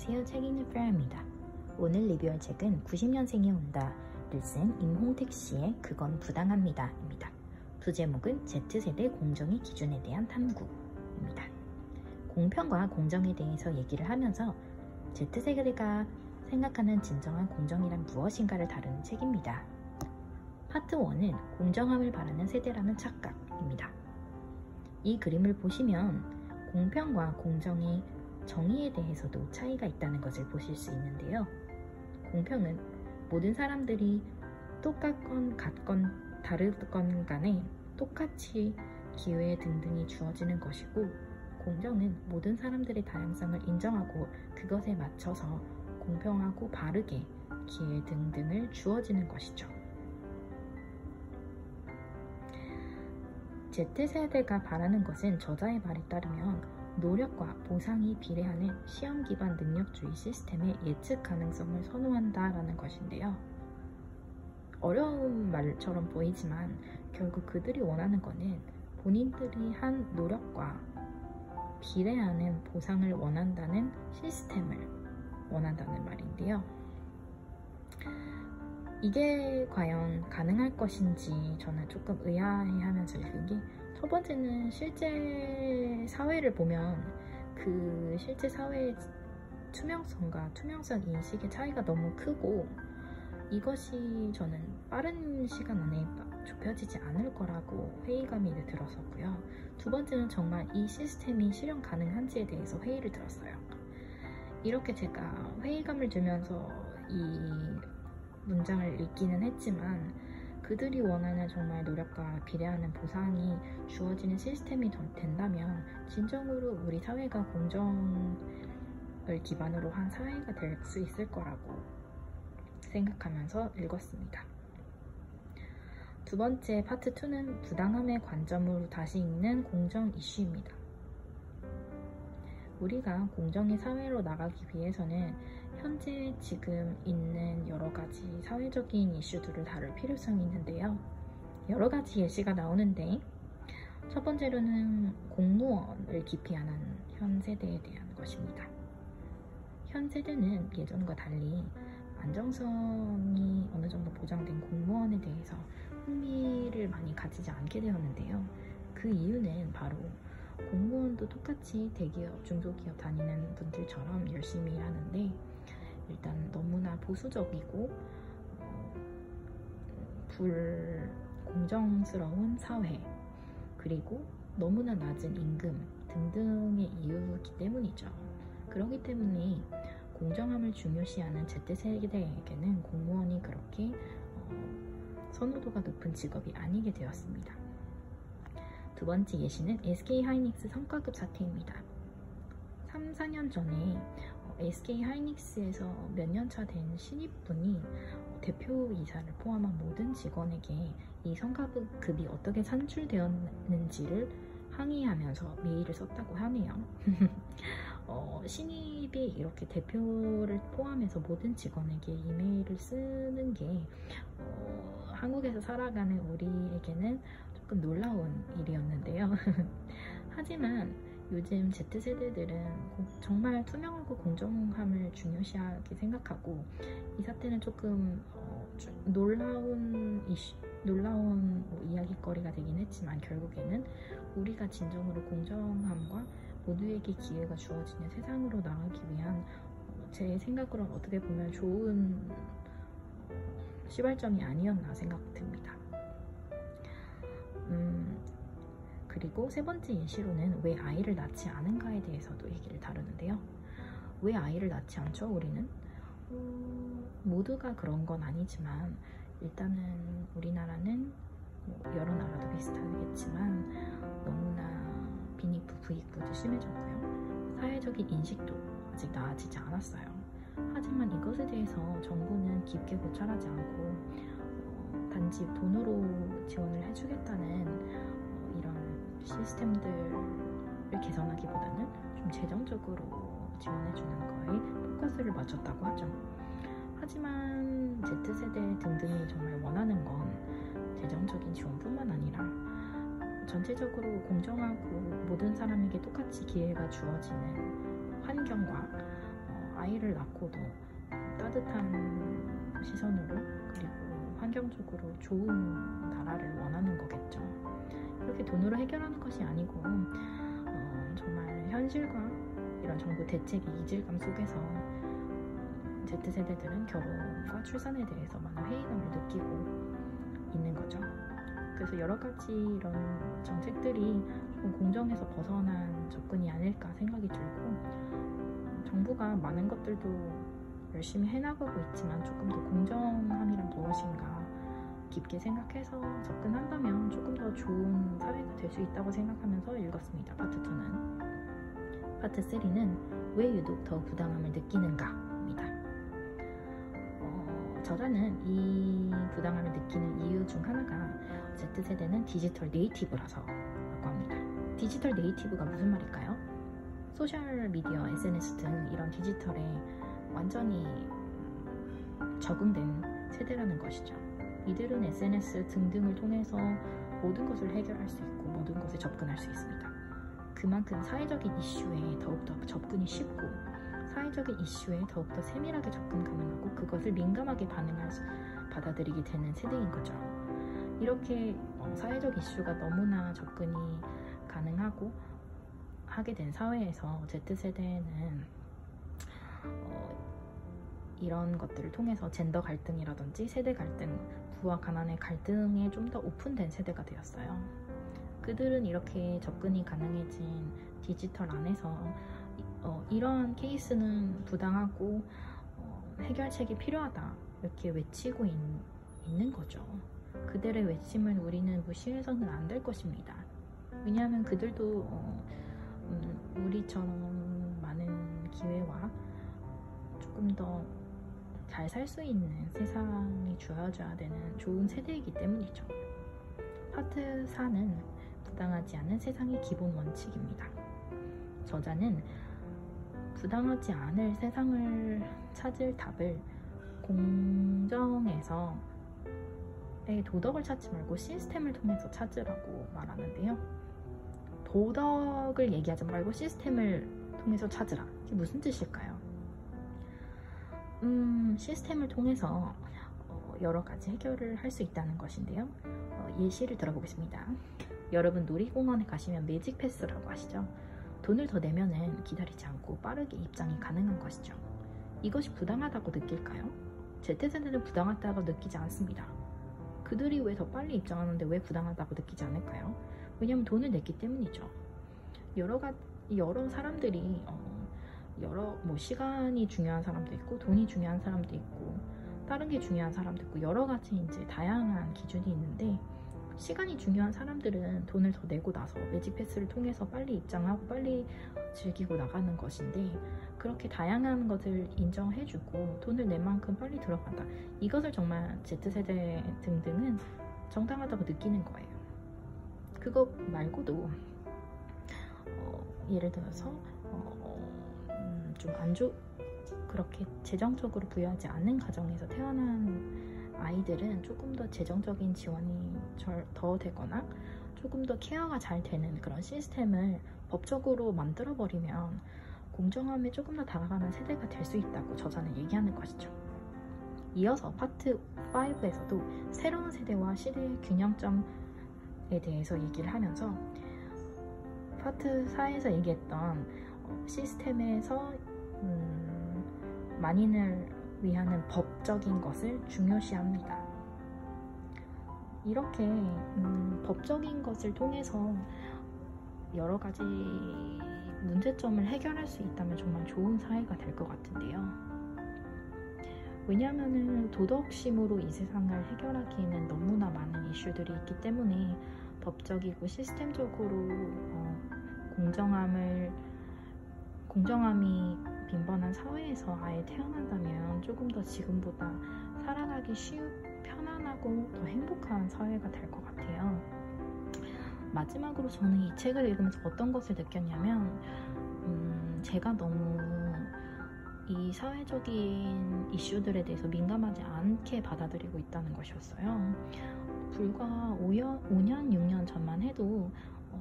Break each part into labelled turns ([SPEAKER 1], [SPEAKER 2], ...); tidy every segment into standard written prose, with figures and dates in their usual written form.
[SPEAKER 1] 안녕하세요. 책 읽는 프라입니다. 오늘 리뷰할 책은 90년생이 온다를 쓴 임홍택 씨의 그건 부당합니다 입니다. 부제목은 Z세대 공정의 기준에 대한 탐구입니다. 공평과 공정에 대해서 얘기를 하면서 Z세대가 생각하는 진정한 공정이란 무엇인가를 다루는 책입니다. 파트 1은 공정함을 바라는 세대라는 착각입니다. 이 그림을 보시면 공평과 공정의 정의에 대해서도 차이가 있다는 것을 보실 수 있는데요. 공평은 모든 사람들이 똑같건 같건 다르건 간에 똑같이 기회 등등이 주어지는 것이고, 공정은 모든 사람들의 다양성을 인정하고 그것에 맞춰서 공평하고 바르게 기회 등등을 주어지는 것이죠. Z세대가 바라는 것은 저자의 말에 따르면 노력과 보상이 비례하는 시험 기반 능력주의 시스템의 예측 가능성을 선호한다라는 것인데요. 어려운 말처럼 보이지만 결국 그들이 원하는 것은 본인들이 한 노력과 비례하는 보상을 원한다는 시스템을 원한다는 말인데요. 이게 과연 가능할 것인지 저는 조금 의아해하면서 읽은 게, 첫 번째는 실제 사회를 보면 그 실제 사회의 투명성과 투명성 인식의 차이가 너무 크고, 이것이 저는 빠른 시간 안에 좁혀지지 않을 거라고 회의감이 들었었고요. 두 번째는 정말 이 시스템이 실현 가능한지에 대해서 회의를 들었어요. 이렇게 제가 회의감을 들면서 이 문장을 읽기는 했지만, 그들이 원하는 정말 노력과 비례하는 보상이 주어지는 시스템이 된다면 진정으로 우리 사회가 공정을 기반으로 한 사회가 될 수 있을 거라고 생각하면서 읽었습니다. 두 번째 파트 2는 부당함의 관점으로 다시 읽는 공정 이슈입니다. 우리가 공정의 사회로 나가기 위해서는 현재 지금 있는 여러 가지 사회적인 이슈들을 다룰 필요성이 있는데요. 여러 가지 예시가 나오는데, 첫 번째로는 공무원을 기피하는 현 세대에 대한 것입니다. 현 세대는 예전과 달리 안정성이 어느 정도 보장된 공무원에 대해서 흥미를 많이 가지지 않게 되었는데요. 그 이유는 바로 공무원도 똑같이 대기업, 중소기업 다니는 분들처럼 열심히 일하는데, 일단 너무나 보수적이고 불공정스러운 사회, 그리고 너무나 낮은 임금 등등의 이유이기 때문이죠. 그렇기 때문에 공정함을 중요시하는 Z세대에게는 공무원이 그렇게 선호도가 높은 직업이 아니게 되었습니다. 두 번째 예시는 SK하이닉스 성과급 사태입니다. 3, 4년 전에 SK하이닉스에서 몇 년 차 된 신입분이 대표이사를 포함한 모든 직원에게 이 성과급이 어떻게 산출되었는지를 항의하면서 메일을 썼다고 하네요. 신입이 이렇게 대표를 포함해서 모든 직원에게 이메일을 쓰는 게 한국에서 살아가는 우리에게는 조금 놀라운 일이었는데요. 하지만 요즘 Z세대들은 정말 투명하고 공정함을 중요시하게 생각하고, 이 사태는 조금 놀라운 이야기거리가 되긴 했지만, 결국에는 우리가 진정으로 공정함과 모두에게 기회가 주어지는 세상으로 나가기 위한 제 생각으로는 어떻게 보면 좋은 시발점이 아니었나 생각됩니다. 그리고 세 번째 예시로는 왜 아이를 낳지 않은가에 대해서도 얘기를 다루는데요. 왜 아이를 낳지 않죠, 우리는? 모두가 그런 건 아니지만, 일단은 우리나라는 여러 나라도 비슷하겠지만 너무나 빈익부 부익부도 심해졌고요. 사회적인 인식도 아직 나아지지 않았어요. 하지만 이것에 대해서 정부는 깊게 고찰하지 않고 단지 돈으로 지원을 해주겠다는 이런 시스템들을 개선하기보다는 좀 재정적으로 지원해주는 거에 포커스를 맞췄다고 하죠. 하지만 Z세대 등등이 정말 원하는 건 재정적인 지원뿐만 아니라 전체적으로 공정하고 모든 사람에게 똑같이 기회가 주어지는 환경과 아이를 낳고도 따뜻한 시선으로 그리고 환경적으로 좋은 나라를 원하는 거겠죠. 이렇게 돈으로 해결하는 것이 아니고 정말 현실과 이런 정부 대책의 이질감 속에서 Z세대들은 결혼과 출산에 대해서 많은 회의감을 느끼고 있는 거죠. 그래서 여러 가지 이런 정책들이 조금 공정에서 벗어난 접근이 아닐까 생각이 들고, 정부가 많은 것들도 열심히 해나가고 있지만 조금 더 공정함이란 무엇인가 깊게 생각해서 접근한다면 조금 더 좋은 사회가 될 수 있다고 생각하면서 읽었습니다. 파트 2는. 파트 3는 왜 유독 더 부당함을 느끼는가 입니다. 저자는 이 부당함을 느끼는 이유 중 하나가 Z세대는 디지털 네이티브라서 라고 합니다. 디지털 네이티브가 무슨 말일까요? 소셜미디어, SNS 등 이런 디지털에 완전히 적응된 세대라는 것이죠. 이들은 SNS 등등을 통해서 모든 것을 해결할 수 있고 모든 것에 접근할 수 있습니다. 그만큼 사회적인 이슈에 더욱더 접근이 쉽고 사회적인 이슈에 더욱더 세밀하게 접근 가능하고 그것을 민감하게 받아들이게 되는 세대인 거죠. 이렇게 사회적 이슈가 너무나 접근이 가능하고 하게 된 사회에서 Z세대는 이런 것들을 통해서 젠더 갈등이라든지 세대 갈등, 부와 가난의 갈등에 좀 더 오픈된 세대가 되었어요. 그들은 이렇게 접근이 가능해진 디지털 안에서 이러한 케이스는 부당하고 해결책이 필요하다 이렇게 외치고 있는 거죠. 그들의 외침을 우리는 무시해서는 안 될 것입니다. 왜냐하면 그들도 우리처럼 많은 기회와 조금 더 잘 살 수 있는 세상이 주어져야 되는 좋은 세대이기 때문이죠. 파트 4는 부당하지 않은 세상의 기본 원칙입니다. 저자는 부당하지 않을 세상을 찾을 답을 공정에서 도덕을 찾지 말고 시스템을 통해서 찾으라고 말하는데요. 도덕을 얘기하지 말고 시스템을 통해서 찾으라. 이게 무슨 뜻일까요? 시스템을 통해서 여러 가지 해결을 할 수 있다는 것인데요. 예시를 들어보겠습니다. 여러분 놀이공원에 가시면 매직 패스라고 아시죠? 돈을 더 내면은 기다리지 않고 빠르게 입장이 가능한 것이죠. 이것이 부당하다고 느낄까요? Z세대는 부당하다고 느끼지 않습니다. 그들이 왜 더 빨리 입장하는데 왜 부당하다고 느끼지 않을까요? 왜냐하면 돈을 냈기 때문이죠. 여러 사람들이 시간이 중요한 사람도 있고 돈이 중요한 사람도 있고 다른 게 중요한 사람도 있고 여러 가지 이제 다양한 기준이 있는데, 시간이 중요한 사람들은 돈을 더 내고 나서 매직 패스를 통해서 빨리 입장하고 빨리 즐기고 나가는 것인데, 그렇게 다양한 것을 인정해주고 돈을 낸 만큼 빨리 들어간다. 이것을 정말 Z세대 등등은 정당하다고 느끼는 거예요. 그거 말고도 예를 들어서 좀 그렇게 재정적으로 부유하지 않은 가정에서 태어난 아이들은 조금 더 재정적인 지원이 더 되거나 조금 더 케어가 잘 되는 그런 시스템을 법적으로 만들어버리면 공정함에 조금 더 다가가는 세대가 될 수 있다고 저자는 얘기하는 것이죠. 이어서 파트 5에서도 새로운 세대와 시대의 균형점에 대해서 얘기를 하면서 파트 4에서 얘기했던 시스템에서 만인을 위하는 법적인 것을 중요시합니다. 이렇게 법적인 것을 통해서 여러 가지 문제점을 해결할 수 있다면 정말 좋은 사회가 될 것 같은데요. 왜냐하면 도덕심으로 이 세상을 해결하기에는 너무나 많은 이슈들이 있기 때문에 법적이고 시스템적으로 공정함이 빈번한 사회에서 아예 태어난다면 조금 더 지금보다 살아가기 편안하고 더 행복한 사회가 될 것 같아요. 마지막으로 저는 이 책을 읽으면서 어떤 것을 느꼈냐면 제가 너무 이 사회적인 이슈들에 대해서 민감하지 않게 받아들이고 있다는 것이었어요. 불과 5년, 6년 전만 해도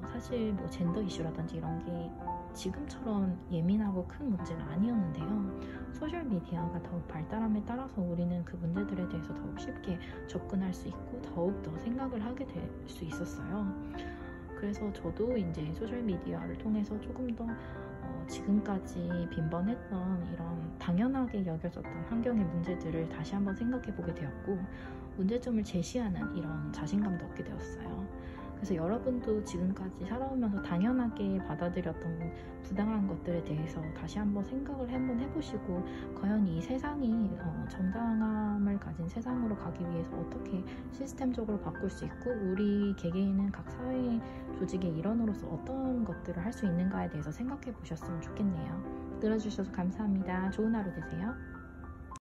[SPEAKER 1] 사실 젠더 이슈라든지 이런 게 지금처럼 예민하고 큰 문제는 아니었는데요. 소셜미디어가 더욱 발달함에 따라서 우리는 그 문제들에 대해서 더욱 쉽게 접근할 수 있고 더욱더 생각을 하게 될 수 있었어요. 그래서 저도 이제 소셜미디어를 통해서 조금 더 지금까지 빈번했던 이런 당연하게 여겨졌던 환경의 문제들을 다시 한번 생각해 보게 되었고 문제점을 제시하는 이런 자신감도 얻게 되었어요. 그래서 여러분도 지금까지 살아오면서 당연하게 받아들였던 부당한 것들에 대해서 다시 한번 생각을 한번 해보시고 과연 이 세상이 정당함을 가진 세상으로 가기 위해서 어떻게 시스템적으로 바꿀 수 있고 우리 개개인은 각 사회 조직의 일원으로서 어떤 것들을 할 수 있는가에 대해서 생각해 보셨으면 좋겠네요. 들어주셔서 감사합니다. 좋은 하루 되세요.